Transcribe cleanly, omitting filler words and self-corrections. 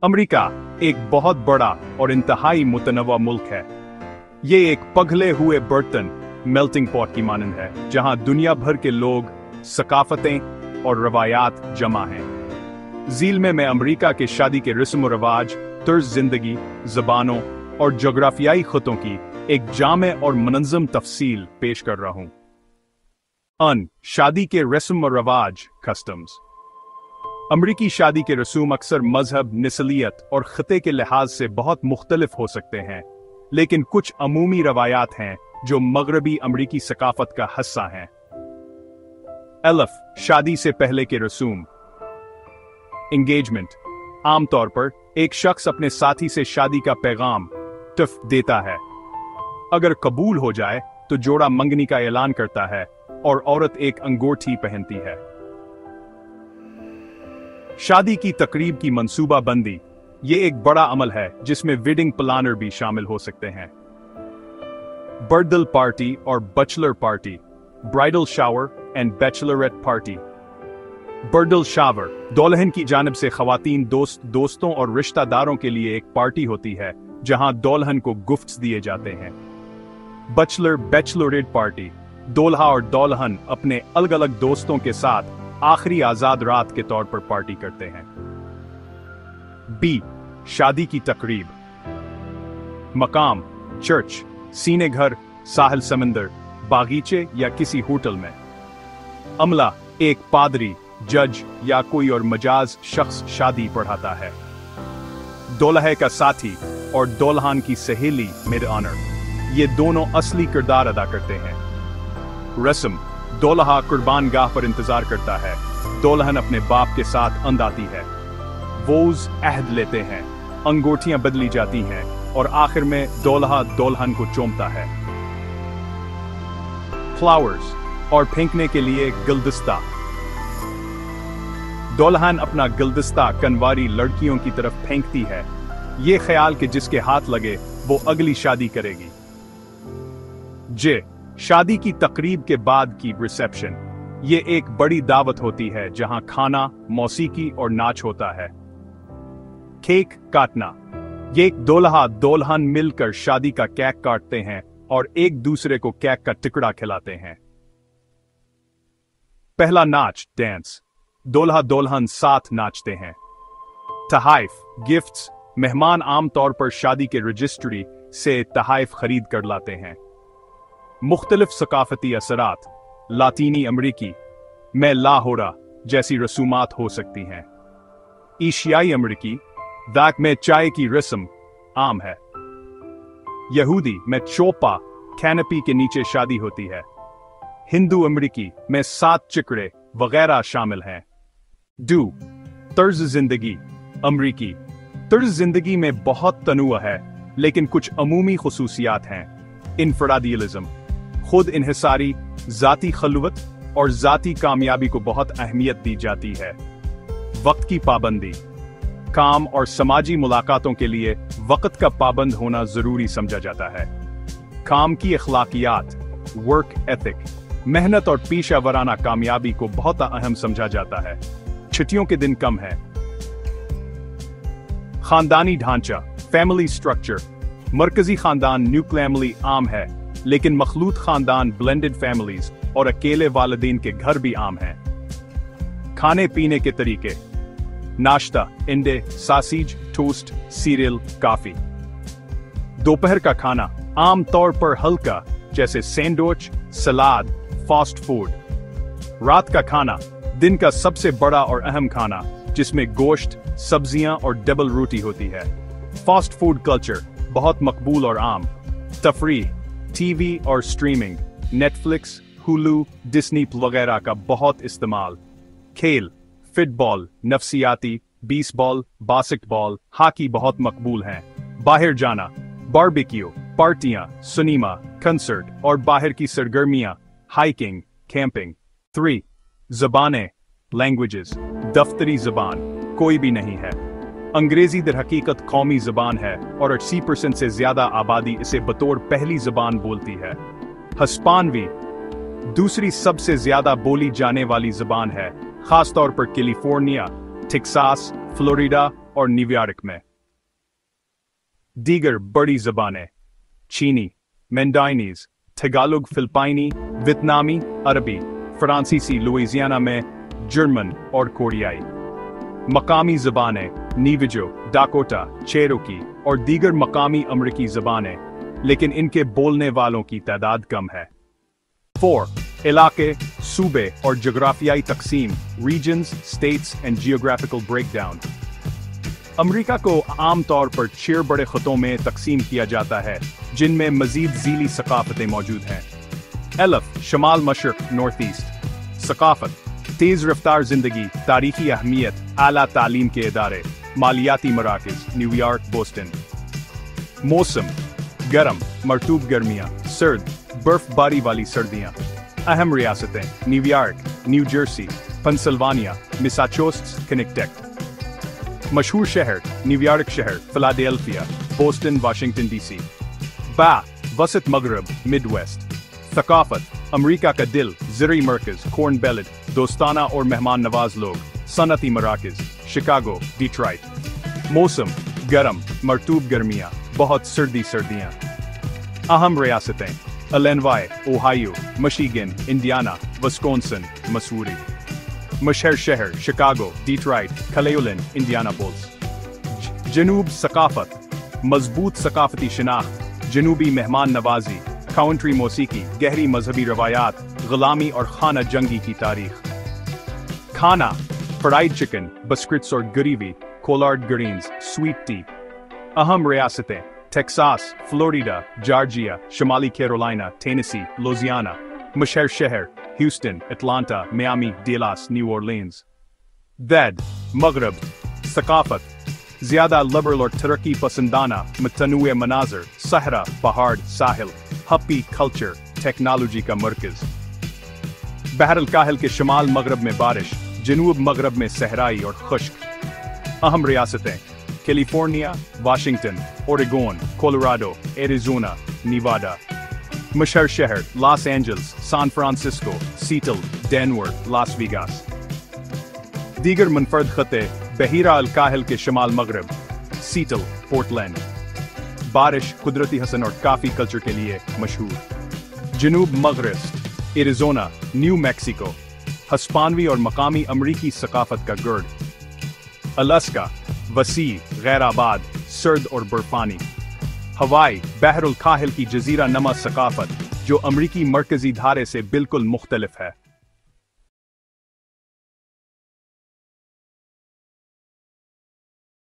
America एक बहुत बड़ा और इंतहाई मुतनव्वा मुल्क है। ये एक पगले हुए बर्तन मेल्टिंग पॉट की मानंद है, जहां दुनिया भर के लोग, सकाफतें और रवायात जमा हैं। झील में मैं अमेरिका के शादी के रस्म व रवाज, तर्ज जिंदगी, जबानों और जोग्राफियाई खतों की एक जामे और मनज़्ज़म तफसील पेश कर रहा हूं। शादी के रस्म व रवाज, कस्टम्स। अमरीकी शादी के रसूम अक्सर मजहब, नस्लियत और खते के लिहाज से बहुत मुख्तलिफ हो सकते हैं, लेकिन कुछ अमूमी रवायात हैं जो मगरबी अमरीकी सकाफत का हिस्सा हैं। अलफ, शादी से पहले के रसूम। एंगेजमेंट, आमतौर पर एक शख्स अपने साथी से शादी का पैगाम तफ देता है। अगर कबूल हो जाए तो जोड़ा मंगनी का ऐलान करता है और औरत एक अंगूठी पहनती है। शादी की तकरीब की मंसूबा बंदी, ये एक बड़ा अमल है जिसमें वेडिंग प्लानर भी शामिल हो सकते हैं। बर्डल पार्टी और bachelor party, bridal shower and bachelorette party. Bridal shower, दुल्हन की जानिब से खवातीन दोस्तों और रिश्तेदारों के लिए एक पार्टी होती है जहां दुल्हन को गिफ्ट्स दिए जाते हैं। बैचलरेट पार्टी, दूल्हा और दुल्हन अपने अलग अलग दोस्तों के साथ आखिरी आजाद रात के तौर पर पार्टी करते हैं। बी, शादी की तकरीब। मकाम, चर्च, सीने घर, साहिल समंदर, बागीचे या किसी होटल में। अमला, एक पादरी, जज या कोई और मजाज शख्स शादी पढ़ाता है। दूल्हे का साथी और दुल्हन की सहेली मेड ऑनर, ये दोनों असली किरदार अदा करते हैं। रस्म, दूल्हा कुर्बान गाह पर इंतजार करता है, दुल्हन अपने बाप के साथ अंद आती है। वोज अहद लेते हैं, अंगूठियां बदली जाती हैं और आखिर में दूल्हा दुल्हन को चूमता है। फ्लावर्स, और फेंकने के लिए गुलदस्ता। दुल्हन अपना गुलदस्ता कनवारी लड़कियों की तरफ फेंकती है, ये ख्याल कि जिसके हाथ लगे वो अगली शादी करेगी। जे, शादी की तकरीब के बाद की रिसेप्शन, ये एक बड़ी दावत होती है जहां खाना, मौसीकी और नाच होता है। केक काटना, ये एक दूल्हा दुल्हन मिलकर शादी का केक काटते हैं और एक दूसरे को केक का टुकड़ा खिलाते हैं। पहला नाच, डांस, दूल्हा दुल्हन साथ नाचते हैं। तहाइफ, गिफ्ट्स, मेहमान आमतौर पर शादी के रजिस्ट्री से तहाइफ खरीद कर लाते हैं। मुख्तलिफ सकाफती असरात, लातीनी अमरीकी में लाहौरा जैसी रसूमात हो सकती हैं। एशियाई अमरीकी दाक में चाय की रस्म आम है। यहूदी में चोपा कैनपी के नीचे शादी होती है। हिंदू अमरीकी में 7 चिकड़े वगैरह शामिल हैं। डू, तर्ज जिंदगी अमरीकी। तर्ज जिंदगी में बहुत तनुआ है, लेकिन कुछ अमूमी खुसूसियात हैं। इनफरादियलिज्म, खुद इन्हिसारी, जाती खलवत और जाती कामयाबी को बहुत अहमियत दी जाती है। वक्त की पाबंदी, काम और समाजी मुलाकातों के लिए वक्त का पाबंद होना जरूरी समझा जाता है। काम की अखलाकियात, वर्क एथिक, मेहनत और पेशा वराना कामयाबी को बहुत अहम समझा जाता है। छुट्टियों के दिन कम है। खानदानी ढांचा, फैमिली स्ट्रक्चर, मरकजी खानदान न्यूक्लियर आम है, लेकिन मखलूत खानदान, ब्लेंडेड फैमिलीज और अकेले वालिदैन के घर भी आम हैं। खाने पीने के तरीके, नाश्ता, इंडे, सासीज, टोस्ट, सीरियल, कॉफी। दोपहर का खाना आम तौर पर हल्का, जैसे सैंडविच, सलाद, फास्ट फूड। रात का खाना, दिन का सबसे बड़ा और अहम खाना, जिसमें गोश्त, सब्जियां और डबल रोटी होती है। फास्ट फूड कल्चर बहुत मकबूल और आम। तफरीह, टीवी और स्ट्रीमिंग, नेटफ्लिक्स, हुलू, डिस्नी वगैरह का बहुत इस्तेमाल। खेल, फुटबॉल, नफसियाती, बेसबॉल, बास्केटबॉल, हॉकी बहुत मकबूल हैं। बाहर जाना, बारबेक्यू, पार्टियां, सिनेमा, कंसर्ट और बाहर की सरगर्मियां, हाइकिंग, कैंपिंग। 3. ज़बानें, लैंग्वेजेस। दफ्तरी ज़बान कोई भी नहीं है। अंग्रेजी दर हकीकत कौमी ज़बान है और 80% से ज्यादा आबादी इसे बतौर पहली ज़बान बोलती है। हिस्पानवी दूसरी सबसे ज्यादा बोली जाने वाली ज़बान है, खासतौर पर कैलिफोर्निया, टेक्सास, फ्लोरिडा और न्यूयॉर्क में। दीगर बड़ी ज़बानें चीनी, मैंडाइनीज, टैगालोग फिलिपाइनी, वियतनामी, अरबी, फ्रांसीसी लुइसियाना में, जर्मन और कोरियाई। मकामी ज़बानें नीविजो, डाकोटा, चेरोकी और दीगर मकामी अमरीकी ज़बानें, लेकिन इनके बोलने वालों की तादाद कम है। 4. इलाके, सूबे और जोग्राफियाई तकसीम regions, states and geographical breakdown. America को आमतौर पर 6 बड़े खितों में तकसीम किया जाता है, जिनमें मजीद ज़ीली सकाफतें मौजूद हैं। अलफ शमाल मशरक़ नॉर्थ ईस्ट। सकाफत तेज़ रफ्तार ज़िंदगी, तारीख़ी अहमियत, आला तालीम के इदारे, मालियाती मराकज़ न्यूयॉर्क, बोस्टन। मौसम गर्म, मरतूब गर्मियाँ, सर्द, बर्फबारी वाली सर्दियाँ। अहम रियासतें New York, new Jersey, Pennsylvania, Massachusetts, Connecticut. मशहूर शहर न्यूयॉर्क शहर, फिलाडेल्फिया, बोस्टन, वाशिंगटन डीसी। बा वसत मगरब, मिड वेस्ट। थकाफत अमेरिका का दिल, ज़रई मरकज़, कॉर्न बेल्ट, दोस्ताना और मेहमान नवाज लोग, सनती मराकज़, शिकागो, डिट्रॉइट। मौसम गर्म, मरतूब गर्मियाँ, बहुत सर्दियाँ। अहम रियासतें Illinois, Ohio, Michigan, Indiana, Wisconsin, Mussoorie. मशहूर शहर शिकागो, डिट्रॉइट, क्लेवेलैंड, इंडियानापोलिस। जनूब सकाफत मजबूत सकाफती शनाख्त, जनूबी मेहमान नवाजी, काउंट्री मौसीकी, गहरी मजहबी रवायात, गुलामी और खाना जंगी की तारीख। खाना फ्राइड चिकन, बिस्किट्स और gravy, collard greens, sweet tea. अहम रियासतें टेक्सास, फ्लोरिडा, जॉर्जिया, शमाली कैरोलिना, टेनेसी, लुइसियाना। मशहूर शहर Houston, Atlanta, Miami, Dallas, New Orleans. दैद मगरब सकाफत ज़्यादा लिबरल और तरक्की पसंदाना, मतनूए मनाजर, सहरा, पहाड़, साहिल, हप्पी कल्चर, टेक्नोलॉजी का मरकज़। बहर काहिल के शमाल मगरब में बारिश, जनूब मगरब में सहराई और खुश्क। अहम रियासतें California, Washington, Oregon, Colorado, Arizona, Nevada. मशहूर शहर Los Angeles, San Francisco, Seattle, Denver, Las Vegas. दीगर मुनफरद खते बहीरा अल काहिल के शमाल मगरब, सीटल, पोर्टलैंड। बारिश, कुदरती हसन और काफ़ी कल्चर के लिए मशहूर। जनूब मगरब एरिज़ोना, न्यू मैक्सिको, हिस्पानवी और मकामी अमरीकी सकाफत का गर्द। अलास्का वसी, गैर आबाद, सर्द और बर्फानी। हवाई बहरुल काहिल की जजीरा नमा सकाफत, जो अमरीकी मरकजी धारे से बिल्कुल मुख्तलिफ है।